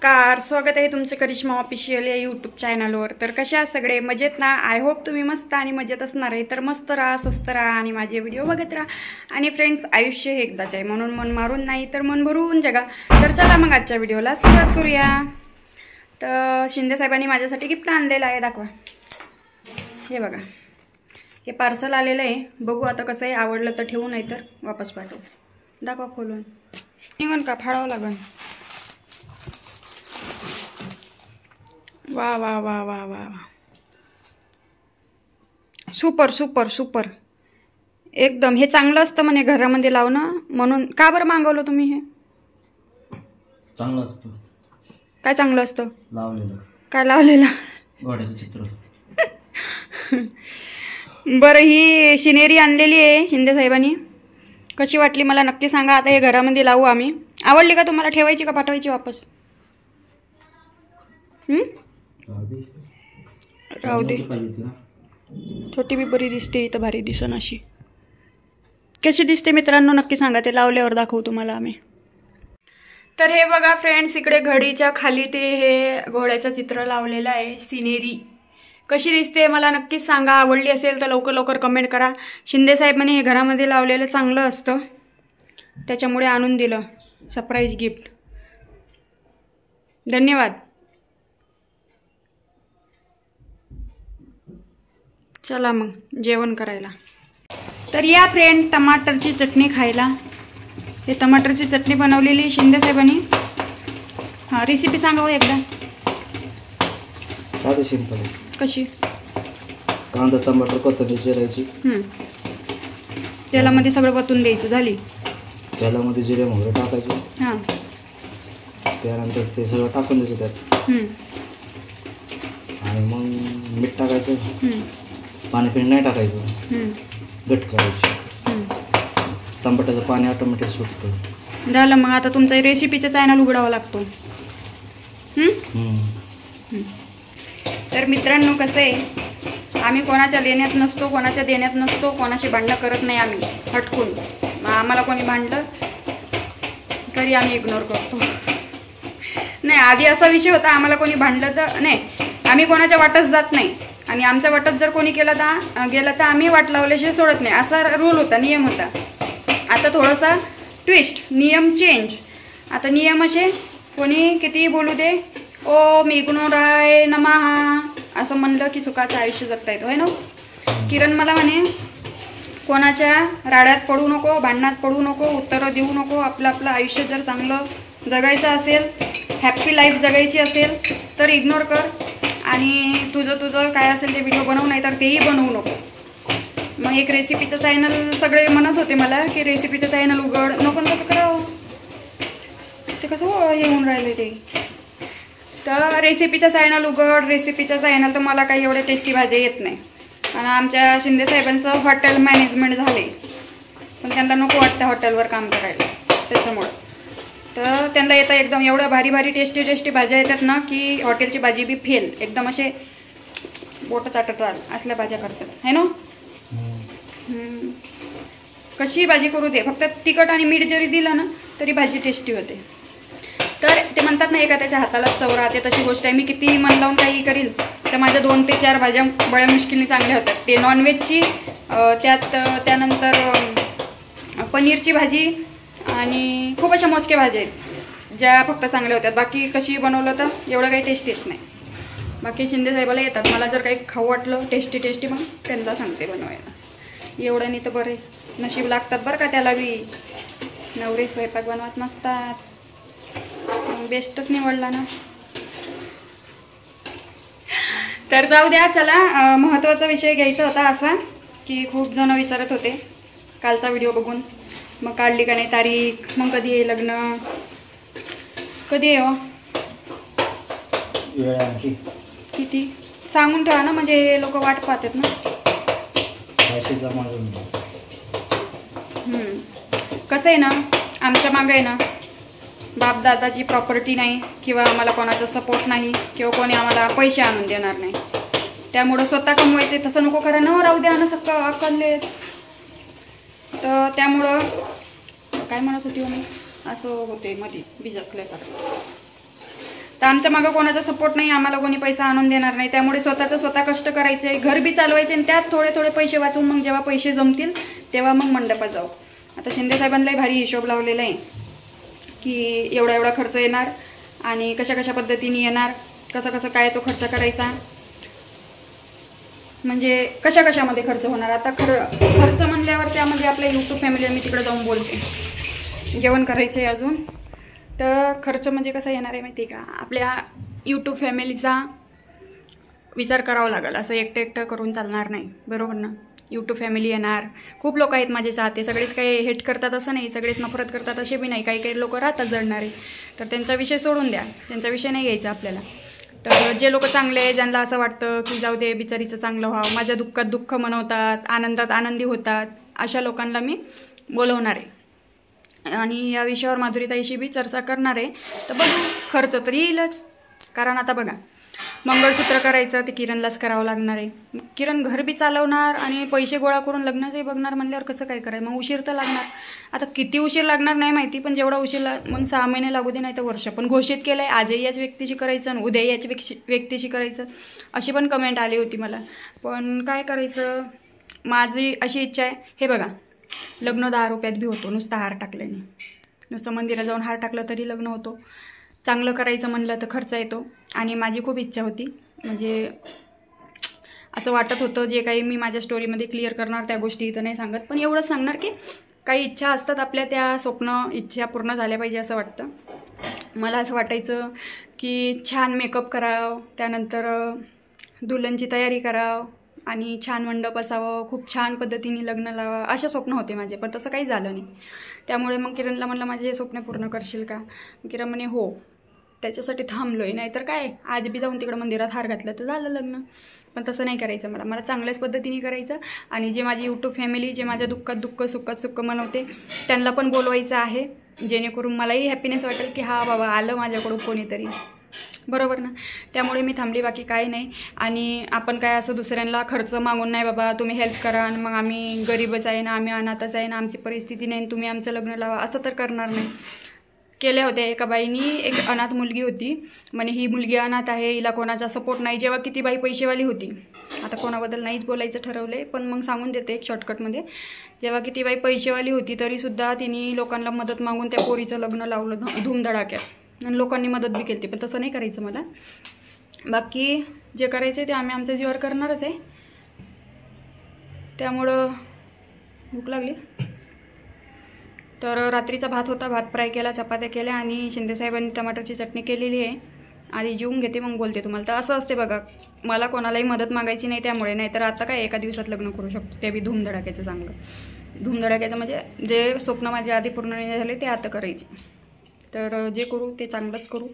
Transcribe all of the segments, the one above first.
नमस्कार, स्वागत आहे तुमचं करिश्मा ऑफिशियल या यूट्यूब चॅनलवर। तर कशा आहात सगळे? मजेत ना? आय होप तुम्ही मस्त आणि मजेत असणार आहे। तर मस्त राहा, स्वस्त राहा आणि माझे व्हिडिओ बघत राहा। आणि फ्रेंड्स, आयुष्य हे एकदाच आहे, म्हणून मन मारून नाही तर मन भरून जगा। तर चला मग आजच्या व्हिडिओला सुरुवात करूया। तर शिंदे साहेबांनी माझ्यासाठी गिफ्ट आणलेलं आहे, दाखवा। हे बघा, हे पार्सल आलेलं आहे। बघू आता कसं आहे, आवडलं तर ठेवू, नाही तर वापस पाठवू। दाखवा खोलून, निघून का फाडावं लागेल। वाह वाह वाह वाह वाह, सुपर सुपर सुपर एकदम। हे चांगलं असतं म्हणे घरामध्ये लावणं, म्हणून का बरं मागवलं तुम्ही? हे चांगलं असतं। काय चांगलं असतं? लावलेलं। काय लावलेलं? घोड्याचं चित्र। बरं, ही सिनेरी आणलेली आहे शिंदे साहेबांनी। कशी वाटली मला नक्की सांगा। आता हे घरामध्ये लावू आम्ही। आवडली का तुम्हाला? ठेवायची का पाठवायची वापस? राहू दे, छोटी बी बरी दिसते, इथं भारी दिसन अशी। कशी दिसते मित्रांनो नक्की सांगा, ते लावल्यावर दाखवू तुम्हाला आम्ही। तर हे बघा फ्रेंड्स, इकडे घडीच्या खाली ते हे घोड्याचं चित्र लावलेलं आहे, सिनेरी। कशी दिसते मला नक्कीच सांगा। आवडली असेल तर लवकर लवकर कमेंट करा। शिंदे साहेब म्हणे हे घरामध्ये लावलेलं चांगलं असतं, त्याच्यामुळे आणून दिलं सरप्राईज गिफ्ट। धन्यवाद। चला मग जेवण करायला। तर या फ्रेंड, टमाटरची चटणी खायला। हे टमाटरची चटणी बनवलेली शिंदे साहेबांनी। हां, रेसिपी सांगा हो एकदा। साधी सिंपल आहे। कशी? कांदा टमाटर कोथिंबीर चिरायची, तेलामध्ये सगळं वतून द्यायचं, झाली। तेलामध्ये जिरे मोहरी टाकायचे। हां, त्यानंतर ते सगळं टाकून द्यायचं त्यात, आणि मग मीठ टाकायचं। पाणी पिणी नाही टाकायचं, घट करायची। टमाट्याचं पाणी ऑटोमॅटिक सुटतं। झालं मग। आता तुमचा रेसिपीचा चॅनल उघडावा लागतो। तर मित्रांनो कसं आहे, आम्ही कोणाच्या लेण्यात नसतो, कोणाच्या देण्यात नसतो, कोणाशी भांडणं करत नाही आम्ही हटकून। आम्हाला कोणी भांडलं तरी आम्ही इग्नोर करतो। नाही, आधी असा विषय होता, आम्हाला कोणी भांडलं तर नाही, आम्ही कोणाच्या वाटच जात नाही। आणि आमच्या वाटत जर कोणी गेलं तर आम्ही वाट लावल्याशिवाय सोडत नाही, असा रूल होता, नियम होता। आता थोडासा ट्विस्ट, नियम चेंज। आता नियम असे, कोणी कितीही बोलू दे, ओम इग्नोराय नमः असं म्हणलं की सुखाचं आयुष्य जगता येतो, है ना? किरण मला म्हणे, कोणाच्या राड्यात पडू नको, भांडणात पडू नको, उत्तरं देऊ नको। आपलं आपलं आयुष्य जर चांगलं जगायचं असेल, हॅप्पी लाईफ जगायची असेल तर इग्नोर कर, आणि तुझं काय असेल ते व्हिडिओ बनवू, नाही तर तेही बनवू नको। मग एक रेसिपीचं चॅनल, सगळे म्हणत होते मला की रेसिपीचं चॅनल उघड, नको कसं करावं, ते कसं हे होऊन राहिले ते। तर रेसिपीचं चॅनल उघड, रेसिपीचं चॅनल। तर मला काही एवढे टेस्टी भाज्या येत नाही, आणि आमच्या शिंदे साहेबांचं हॉटेल मॅनेजमेंट झाले, पण त्यांना नको वाटतं हॉटेलवर काम करायला, त्याच्यामुळं। तर त्यांना येतं एकदम एवढ्या भारी भारी टेस्टी टेस्टी भाज्या येतात ना, की हॉटेलची भाजी बी फेल, एकदम असे बोटं चाटतात असल्या भाज्या करतात, है ना? कशी भाजी करू दे, फक्त तिखट आणि मीठ जरी दिलं ना तरी भाजी टेस्टी होते। तर ते म्हणतात ना, एका त्याच्या हाताला चव राहते, तशी गोष्ट आहे। मी किती मन लावून काही करील तर माझ्या 2 ते 4 भाज्या बड्या मुश्किलने चांगल्या होतात। ते नॉनव्हेजची, त्यानंतर पनीरची भाजी, आणि खूप अशा मोजक्या भाज्या आहेत ज्या फक्त चांगल्या होत्यात। बाकी कशी बनवलं तर एवढं काही टेस्टी येत नाही। बाकी शिंदे साहेबाला येतात। मला जर काही खाऊ वाटलं टेस्टी मग त्यांना सांगते बनवायला। एवढं नाही तर बरं आहे, नशीब लागतात बरं का त्याला बी। नवरे स्वयंपाक बनवत नसतात, बेस्टच निवडला ना। तर जाऊ द्या, चला महत्त्वाचा विषय घ्यायचा होता असा की खूप जण विचारत होते कालचा व्हिडिओ बघून, मग काढली का नाही तारीख, मग कधी आहे लग्न, कधी आहे? किती सांगून ठेवा ना, म्हणजे हे लोक वाट पाहतात ना। कसं आहे ना, आमच्या मागे आहे ना बापदादाची प्रॉपर्टी नाही, किंवा आम्हाला कोणाचा सपोर्ट नाही, किंवा कोणी आम्हाला पैसे आणून देणार नाही। त्यामुळं स्वतः कमवायचे, तसं नको करा ना, राहू द्या ना सगळं अकलले। तर त्यामुळं काय म्हणत होती मी, असं होते मध्ये बिजकल्यासारखं। तर आमच्या मागं कोणाचा सपोर्ट नाही, आम्हाला कोणी पैसा आणून देणार नाही. त्यामुळे स्वतःचं स्वतः कष्ट करायचे, घर बी चालवायचे आणि त्यात थोडे थोडे पैसे वाचवून मग जेव्हा पैसे जमतील तेव्हा मग मंडपात जाऊ. आता शिंदे साहेबांनाही भारी हिशोब लावलेला आहे की एवढा एवढा खर्च येणार आणि कशा कशा पद्धतीने येणार, कसं कसं काय तो खर्च करायचा, म्हणजे कशा कशामध्ये खर्च होणार. आता खर्च म्हणल्यावर त्यामध्ये आपल्या यूट्यूब फॅमिली मी तिकडे जाऊन बोलते, जेवण करायचं आहे अजून. तर खर्च म्हणजे कसा येणार आहे माहिती आहे का, आपल्या यूट्यूब फॅमिलीचा विचार करावा लागेल. असं एकटं एकटं करून चालणार नाही, बरोबर ना. यूट्यूब फॅमिली येणार, खूप लोक आहेत माझे चाहते, सगळेच काही हेट करतात असं नाही, सगळेच नफरत करतात असे बी नाही, काही काही लोक राहतात जळणारे. तर त्यांचा विषय सोडून द्या, त्यांचा विषय नाही घ्यायचा आपल्याला. तर जे लोक चांगले आहे, ज्यांना असं वाटतं की जाऊ दे बिचारीचं चांगलं व्हावं, माझ्या दुःखात दुःख मनवतात, आनंदात आनंदी होतात, अशा लोकांना मी बोलवणार आहे आणि या विषयावर माधुरीताईशी बी चर्चा करणार आहे. तर बघा, खर्च तर येईलच, कारण आता बघा मंगळसूत्र करायचं ते किरणलाच करावं लागणार आहे. किरण घर बी चालवणार आणि पैसे गोळा करून लग्नाचंही बघणार म्हणल्यावर कसं काय करायचं, मग उशीर तर लागणार. आता किती उशीर लागणार नाही माहिती, पण जेवढा उशीर मग 6 महिने लागू दे नाही तर वर्ष. पण घोषित केलं आहे आजही याच व्यक्तीशी करायचं आणि उद्या याच व्यक्तीशी करायचं, अशी पण कमेंट आली होती मला. पण काय करायचं, माझी अशी इच्छा आहे. हे बघा, लग्न 10 रुपयात बी होतो नुसता हार टाकल्याने, नुसतं मंदिरात जाऊन हार टाकलं तरी लग्न होतो. चांगलं करायचं म्हणलं तर खर्च येतो. आणि माझी खूप इच्छा होती, म्हणजे असं वाटत होतं जे काही मी माझ्या स्टोरीमध्ये क्लिअर करणार त्या गोष्टी इथं नाही सांगत, पण एवढंच सांगणार की काही इच्छा असतात आपल्या, त्या स्वप्न इच्छा पूर्ण झाल्या पाहिजे असं वाटतं. मला असं वाटायचं की छान मेकअप करावं, त्यानंतर दुल्हनची तयारी करावं आणि छान मंडप असावं, खूप छान पद्धतीने लग्न लावावं, अशा स्वप्न होते माझे. पण तसं काही झालं नाही. त्यामुळे मग किरणला म्हणलं माझे हे स्वप्न पूर्ण करशील का. किरण म्हणे हो, त्याच्यासाठी थांबलो आहे, नाहीतर काय आज बी जाऊन तिकडं मंदिरात हार घातलं तर झालं लग्न. पण तसं नाही करायचं मला चांगल्याच पद्धतीने करायचं. आणि जे माझी यूट्यूब फॅमिली, जे माझ्या दुःखात दुःख सुखात सुख मनवते, त्यांना पण बोलवायचं आहे, जेणेकरून मलाही हॅपीनेस वाटेल की हा बाबा आलं माझ्याकडून कोणीतरी, बरोबर ना. त्यामुळे मी थांबली, बाकी काही नाही. आणि आपण काय असं दुसऱ्यांना खर्च मागून नाही, बाबा तुम्ही हेल्प करा आणि मग आम्ही गरीबच आहे ना, आम्ही अनाथच आहे ना, आमची परिस्थिती नाही, तुम्ही आमचं लग्न लावा, असं तर करणार नाही. केल्या होत्या एका बाईनी, एक अनाथ मुलगी होती, म्हणे ही मुलगी अनाथ आहे, हिला कोणाचा सपोर्ट नाही. जेव्हा किती बाई पैसेवाली होती, आता कोणाबद्दल नाहीच बोलायचं ठरवले, पण मग सांगून देते एक शॉर्टकटमध्ये. जेव्हा किती बाई पैसेवाली होती तरीसुद्धा तिने लोकांना मदत मागून त्या पोरीचं लग्न लावलं धूमधडाक्यात, आणि लोकांनी मदत बी केली. पण तसं नाही करायचं मला. बाकी जे करायचं ते आम्ही आमच्या जीवावर करणारच आहे. त्यामुळं भूक लागली तर रात्रीचा भात होता, भात फ्राय केला, चपात्या केल्या आणि शिंदेसाहेबांनी टमाटरची चटणी केलेली आहे. आधी जेवून घेते मग बोलते तुम्हाला. तर असं असते बघा, मला कोणालाही मदत मागायची नाही त्यामुळे, नाही तर आता काय एका दिवसात लग्न करू शकतो, ते बी धूमधडाक्याचं. चांगलं धूमधडाक्याचं म्हणजे जे स्वप्न माझे आधी पूर्ण नाही झाले ते आता करायचे. तर जे करू ते चांगलंच करू.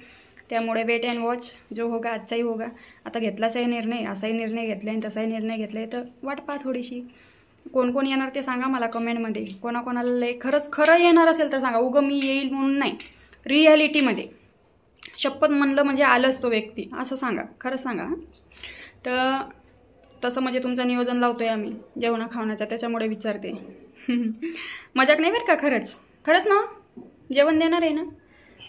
त्यामुळे वेट अँड वॉच, जो होगा आजचाही होगा. आता घेतलाच आहे निर्णय, असाही निर्णय घेतला आहे तसाही निर्णय घेतला आहे, तर वाट पहा थोडीशी. कोण कोण येणार ते सांगा मला कमेंटमध्ये. कोणाकोणाला लय खरं येणार असेल तर सांगा, उगं मी येईल म्हणून नाही, रिॲलिटीमध्ये शपथ म्हणलं म्हणजे आलंच तो व्यक्ती असं सांगा, खरंच सांगा. तर तसं म्हणजे तुमचं नियोजन लावतो आहे आम्ही जेवणा खावण्याचा, त्याच्यामुळे विचारते. मजाक नाही बरं का, खरंच ना, जेवण देणार आहे ना.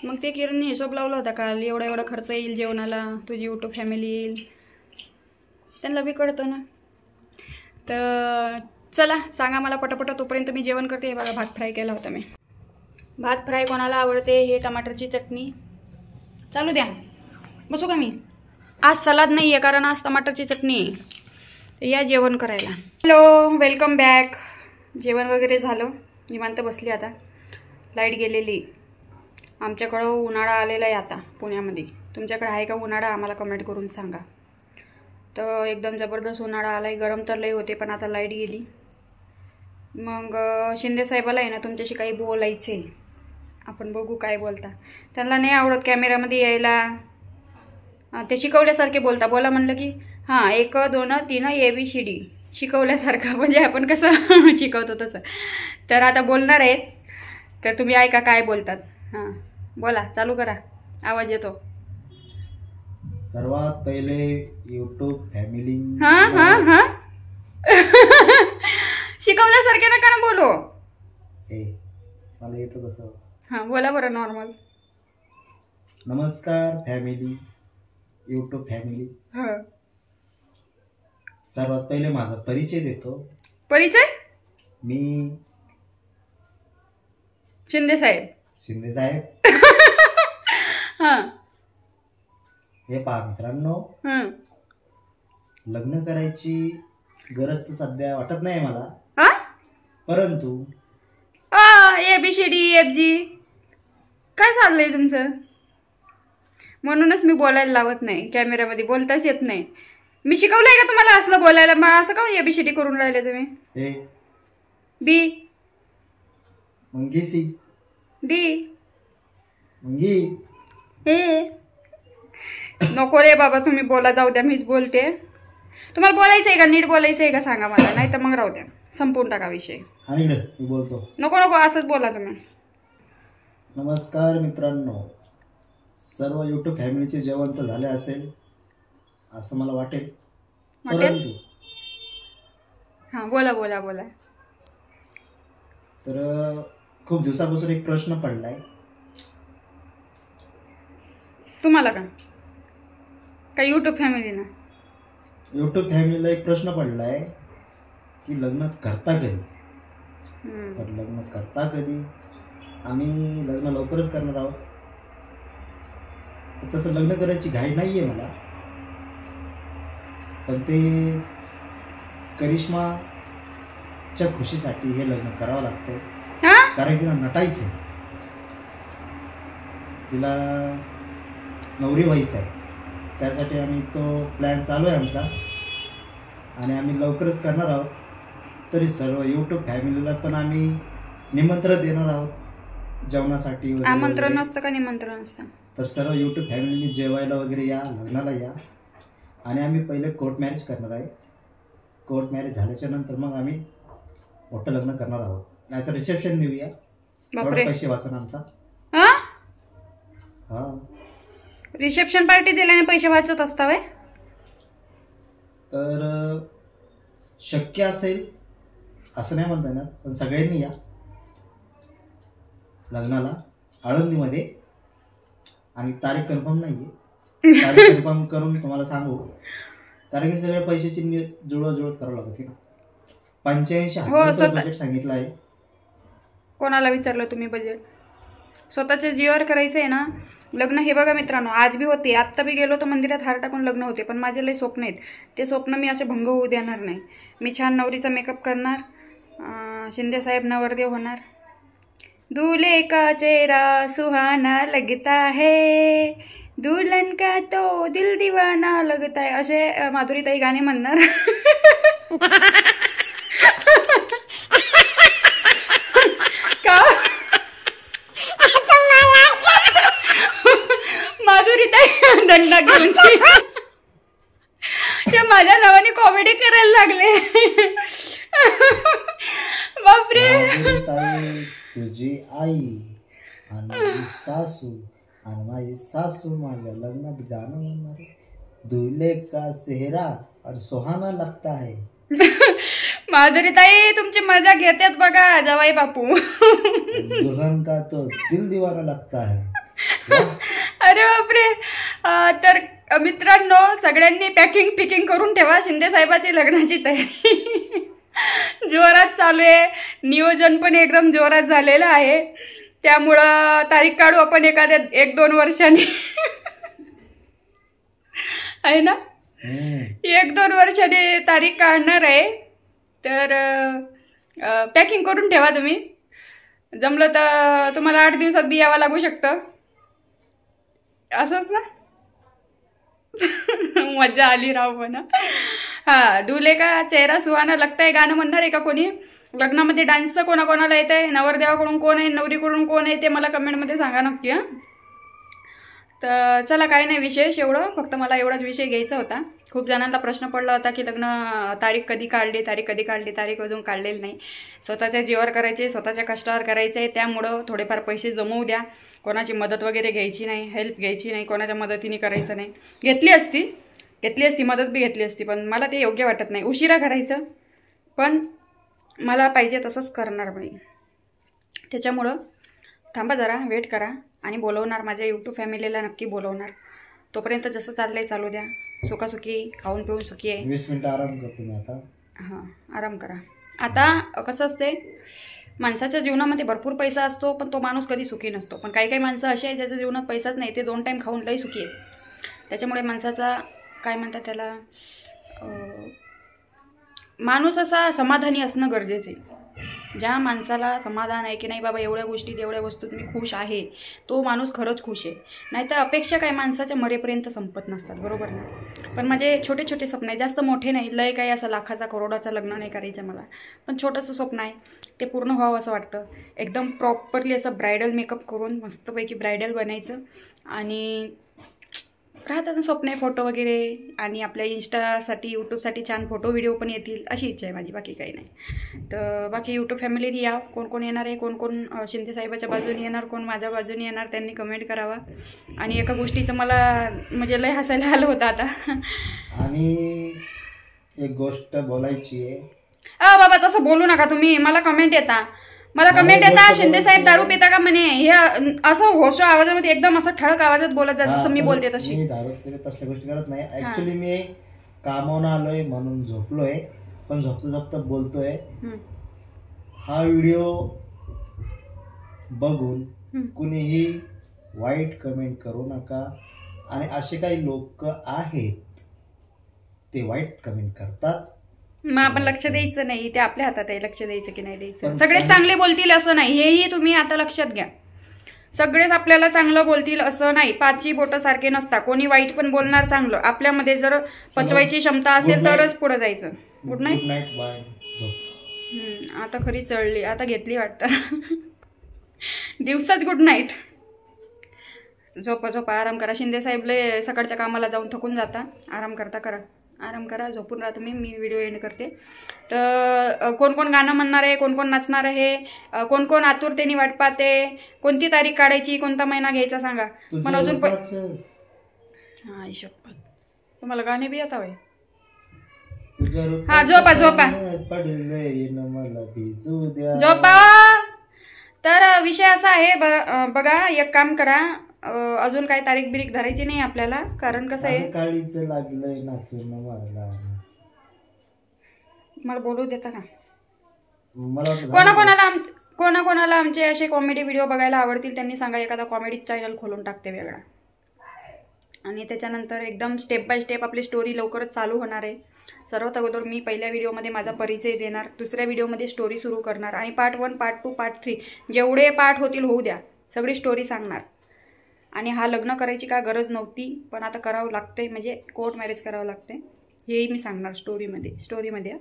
मग ते किरणने हिशोब लावला होता काल, एवढा खर्च येईल जेवणाला, तुझी यूट्यूब फॅमिली येईल, त्यांना बी कळतं ना. तर चला सांगा मला पटापट, तोपर्यंत मी जेवण करते. हे बघा भात फ्राय केला होता मी. भात फ्राय कोणाला आवडते, हे टमाटरची चटणी चालू द्या. बसू का मी, आज सलाद नाही आहे कारण आज टमाटरची चटणी आहे. या जेवण करायला. Hello, welcome back. जेवण वगैरे झालं, निवांत बसली. आता लाईट गेलेली. आमच्याकडं उन्हाळा आलेला आहे आता पुण्यामध्ये. तुमच्याकडे आहे का उन्हाळा, आम्हाला कमेंट करून सांगा. तर एकदम जबरदस्त उन्हाळा आला आहे, गरम तर लई होते, पण आता लाईट गेली. मग शिंदे साहेबाला आहे ना तुमच्याशी काही बोलायचे, आपण बघू काय बोलता. त्यांना नाही आवडत कॅमेऱ्यामध्ये यायला, ते शिकवल्यासारखे बोला म्हणलं की हां 1 2 3 ABCD शिकवल्यासारखं, म्हणजे आपण कसं शिकवतो तसं. तर आता बोलणार आहेत, तर तुम्ही ऐका काय बोलतात. हां बोला, चालू करा, आवाज येतो. सर्वात पहिले यूट्यूब फॅमिली. हां शिकवल्यासारखे नका ना बोलू. मला येतं तसं. हां बोला बरं नॉर्मल. नमस्कार फॅमिली, यूट्यूब फॅमिली. सर्वात पहिले माझा परिचय देतो. परिचय? मी शिंदे साहेब. शिंदे साहेब. हा. हे पहा मित्रांनो, लग्न करायची गरज तर सध्या वाटत नाही मला, परंतु ABCD FG काय चाललंय तुमचं? म्हणूनच मी बोलायला लावत नाही, कॅमेऱ्यामध्ये बोलताच येत नाही. मी शिकवलंय का तुम्हाला असलं बोलायला? मग असं का ABCD करून राहिले तुम्ही? ए B मंगी सी D मंगी. नको रे बाबा, तुम्ही बोला, जाऊ द्या, मीच बोलते. तुम्हाला बोलायचं आहे का? नीट बोलायचं आहे का सांगा मला, नाही तर मग राहू द्या, संपवून टाका विषय. आणि मी बोलतो. नको नको, असंच बोला तुम्ही. नमस्कार मित्रांनो, सर्व यूट्यूब फॅमिलीचे जेवण तर झाले असेल असं मला वाटेल, परंतु हां बोला बोला बोला. तर खूप दिवसापासून एक प्रश्न पडलाय तुम्हाला का यूट्यूब फॅमिलीना? यूट्यूब फॅमिलीला एक प्रश्न पडलाय की लग्न करता कधी. तर लग्न करता कधी? आम्ही लग्न लवकरच करणार आहोत. तसं लग्न करायची घाई नाहीये मला, पण ते करिश्माच्या खुशीसाठी हे लग्न करावं लागतं. कारण तिला नटायचं, तिला नवरी व्हायचं आहे. त्यासाठी आम्ही तो प्लॅन चालू आहे आमचा, आणि आम्ही लवकरच करणार आहोत. तरी सर्व यूट्यूब फॅमिलीला पण आम्ही निमंत्रण देणार आहोत जेवणासाठी. आमंत्रण असतं का निमंत्रण असतं? तर सर्व यूट्यूब फॅमिलीने जेवायला वगैरे या, लग्नाला या. आणि आम्ही पहिले कोर्ट मॅरेज करणार आहे. कोर्ट मॅरेज झाल्याच्या नंतर मग आम्ही मोठं लग्न करणार आहोत. नाहीतर रिसेप्शन देऊया, थोडे पैसे वाचन आमचा. हा, रिसेप्शन पार्टी दिल्याने पैसे वाचत असतावे. तर शक्य असेल असं नाही म्हणता येणार, पण सगळ्यांनी या लग्नाला आळंदीमध्ये. आणि तारीख कन्फर्म नाहीये, तारीख कन्फर्म करून तुम्हाला सांगू, कारण की सगळ्या पैशाची जुळवाजुळव करावं लागते ना. 85,000 बजेट सांगितलं आहे. कोणाला विचारलं तुम्ही बजेट? स्वतःच्या जीवावर करायचं आहे ना लग्न. हे बघा मित्रांनो, आज बी होते, आत्ता बी गेलो तर मंदिरात हार टाकून लग्न होते, पण माझे लय स्वप्न आहेत. ते स्वप्न मी असे भंग होऊ देणार नाही. मी छान नवरीचा मेकअप करणार, शिंदे साहेब नवरदेव होणार. दूल्हे का चेहरा सुहाना लगता है, दुल्हन का तो दिल दीवाना लगता है, असे माधुरीताई गाणे म्हणणार. का माधुरीताई दंडा घेऊन ते माझ्या नावाने कॉमेडी करायला लागले. बापरे. तुझी आई आणि सासू आणि माझी सासू माझ्या लग्नात गाणं म्हणणार, दूल्हे का सेहरा और सुहाना लगता है. माधुरीताई तुमची मजा घेतात बघा जवाई बापू. दुल्हन का तो दिल दीवाना लगता है. अरे बापरे. तर मित्रांनो, सगळ्यांनी पॅकिंग करून ठेवा. शिंदे साहेबाची लग्नाची तयारी जोरात चालू आहे. नियोजन पण एकदम जोरात झालेलं आहे. त्यामुळं तारीख काढू आपण एखाद्या 1-2 वर्षांनी. आहे ना, 1-2 वर्षांनी तारीख काढणार आहे. तर पॅकिंग करून ठेवा तुम्ही. जमलं तर तुम्हाला 8 दिवसात बी यावं लागू शकतं. असंच ना. मजा आली राव पण. हा, दूल्हे का चेहरा सुहाना लगता है गाणं म्हणणार आहे का कोणी? लग्नामध्ये डान्स कोणाकोणाला येत आहे? नवरदेवाकडून कोण आहे, नवरीकडून कोण आहे, ते मला कमेंटमध्ये सांगा नक्की. हां, तर चला, काही नाही विशेष एवढं, फक्त मला एवढाच विषय घ्यायचा होता. खूप जणांना प्रश्न पडला होता की लग्न तारीख कधी काढली, तारीख अजून काढलेली नाही. स्वतःच्या जीवावर करायचे, स्वतःच्या कष्टावर करायचे आहे. त्यामुळं थोडेफार पैसे जमवू द्या. कोणाची मदत वगैरे घ्यायची नाही, हेल्प घ्यायची नाही, कोणाच्या मदतीने करायचं नाही. घेतली असती मदत बी घेतली असती, पण मला ते योग्य वाटत नाही. उशिरा करायचं, पण मला पाहिजे तसंच करणार बाई. त्याच्यामुळं थांबा जरा, वेट करा. आणि बोलवणार, माझ्या यूट्यूब फॅमिलीला नक्की बोलवणार. तोपर्यंत जसं चाललंय चालू द्या, सुखासुखी खाऊन पिऊन सुखी आहे. 20 मिनिटं आराम करतो मी आता. हां, आराम करा. आता कसं असते, माणसाच्या जीवनामध्ये भरपूर पैसा असतो पण तो माणूस कधी सुखी नसतो. पण काही काही माणसं असे आहेत ज्याच्या जीवनात पैसाच नाही, ते 2 टाईम खाऊन लई सुखी आहेत. त्याच्यामुळे माणसाचा काय म्हणतात त्याला, माणूस असा समाधानी असणं गरजेचं आहे. ज्या माणसाला समाधान आहे की नाही बाबा एवढ्या गोष्टीत एवढ्या वस्तूत मी खुश आहे, तो माणूस खरंच खुश आहे. नाहीतर अपेक्षा काय माणसाच्या मरेपर्यंत संपत नसतात, बरोबर ना. पण माझे छोटे छोटे स्वप्न आहे, जास्त मोठे नाही, लय काही असं लाखाचा करोडाचं लग्न नाही करायचं मला, पण छोटंसं स्वप्न आहे, ते पूर्ण व्हावं असं वाटतं. एकदम प्रॉपरली असं ब्रायडल मेकअप करून मस्तपैकी ब्रायडल बनायचं आणि राहतात ना स्वप्ने, फोटो वगैरे, आणि आपल्या इंस्टासाठी यूट्यूबसाठी छान फोटो व्हिडिओ पण येतील, अशी इच्छा आहे माझी, बाकी काही नाही. तर बाकी यूट्यूब फॅमिलीनी या, कोण कोण येणार आहे, कोण कोण शिंदे साहेबाच्या बाजूने येणार, कोण माझ्या बाजूने येणार, त्यांनी कमेंट करावा. आणि एका गोष्टीचं मला म्हणजे लय हसायला आलं होतं आता. आणि एक गोष्ट बोलायची आहे. बाबा तसं बोलू नका तुम्ही, मला कमेंट येता, शिंदे साहेब दारू पिता का म्हणे, हे असं होशो आवाजामध्ये एकदम असं ठळक आवाजात बोलत जा जसं मी बोलते तशी. मी दारू पित असल्या गोष्टी करत नाही. ऍक्च्युली मी कामावून आलोय म्हणून झोपलोय, पण झोपता झोपता बोलतोय. हा व्हिडिओ बघून कुणीही वाईट कमेंट करू नका. आणि असे काही लोक आहेत ते वाईट कमेंट करतात, मग आपण लक्ष द्यायचं नाही, ते आपल्या हातात आहे लक्ष द्यायचं की नाही द्यायचं. सगळेच चांगले बोलतील असं नाही, हेही तुम्ही आता लक्षात घ्या. सगळेच आपल्याला चांगलं बोलतील असं नाही, 5 बोटं सारखे नसतात. कोणी वाईट पण बोलणार चांगलं. आपल्यामध्ये जर पचवायची क्षमता असेल तरच पुढे जायचं. Good night. बाय. आता खरी चढली, आता घेतली वाटतं. दिवसाच गुड नाईट. झोपा आराम करा. शिंदे साहेबले सकाळच्या कामाला जाऊन थकून जाता, आराम करा, झोपून राहा तुम्ही. मी व्हिडिओ एंड करते. तर कोण कोण गाणं म्हणणार आहे, कोण कोण नाचणार आहे, कोण कोण आतुरतेने वाट पाहते, कोणती तारीख काढायची, कोणता महिना घ्यायचा सांगा. पण अजून हा शपथ, तुम्हाला गाणे बी येता होय. हा झोपा. तर विषय असा आहे बघा, एक काम करा, अजून काही तारीख बिरीख धरायची नाही आपल्याला, कारण कसं आहे काळीचं लागलंय नाचून मला बोलू देता का. मला कोणाकोणाला आमचे असे कॉमेडी व्हिडिओ बघायला आवडतील त्यांनी सांगा, एखादा कॉमेडी चॅनल खोलून टाकते वेगळा. आणि त्याच्यानंतर एकदम स्टेप बाय स्टेप आपली स्टोरी लवकरच चालू होणार आहे. सर्वात अगोदर मी पहिल्या व्हिडिओमध्ये माझा परिचय देणार, दुसऱ्या व्हिडिओमध्ये स्टोरी सुरू करणार, आणि पार्ट 1, पार्ट 2, पार्ट 3 जेवढे पार्ट होतील होऊ द्या, सगळी स्टोरी सांगणार. आणि हा लग्न करायची काय गरज नव्हती, पण आता करावं लागते, म्हणजे कोर्ट मॅरेज करावं लागते, हेही मी सांगणार स्टोरीमध्ये.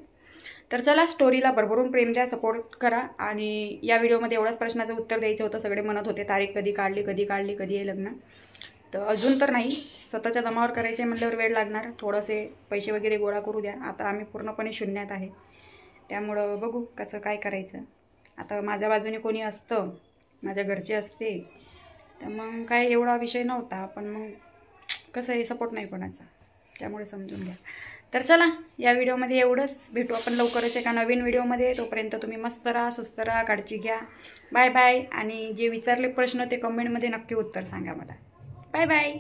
तर चला, स्टोरीला भरभरून प्रेम द्या, सपोर्ट करा. आणि या व्हिडिओमध्ये एवढ्याच प्रश्नाचं उत्तर द्यायचं होतं. सगळे म्हणत होते तारीख कधी काढली कधी आहे लग्न. तर अजून तर नाही, स्वतःच्या दमावर करायचे म्हटल्यावर वेळ लागणार, थोडेसे पैसे वगैरे गोळा करू द्या. आता आम्ही पूर्णपणे शून्यात आहे, त्यामुळं बघू कसं काय करायचं. आता माझ्या बाजूने कोणी असतं, माझ्या घरचे असते, तर मग काय एवढा विषय नव्हता. पण मग कसं आहे, सपोर्ट नाही कोणाचा, त्यामुळे समजून घ्या. तर चला, या व्हिडिओमध्ये एवढंच. भेटू आपण लवकरच एका नवीन व्हिडिओमध्ये. तोपर्यंत तुम्ही मस्त राहा, सुस्त राहा, काळजी घ्या. Bye bye. आणि जे विचारले प्रश्न ते कमेंटमध्ये नक्की उत्तर सांगा मला. Bye bye.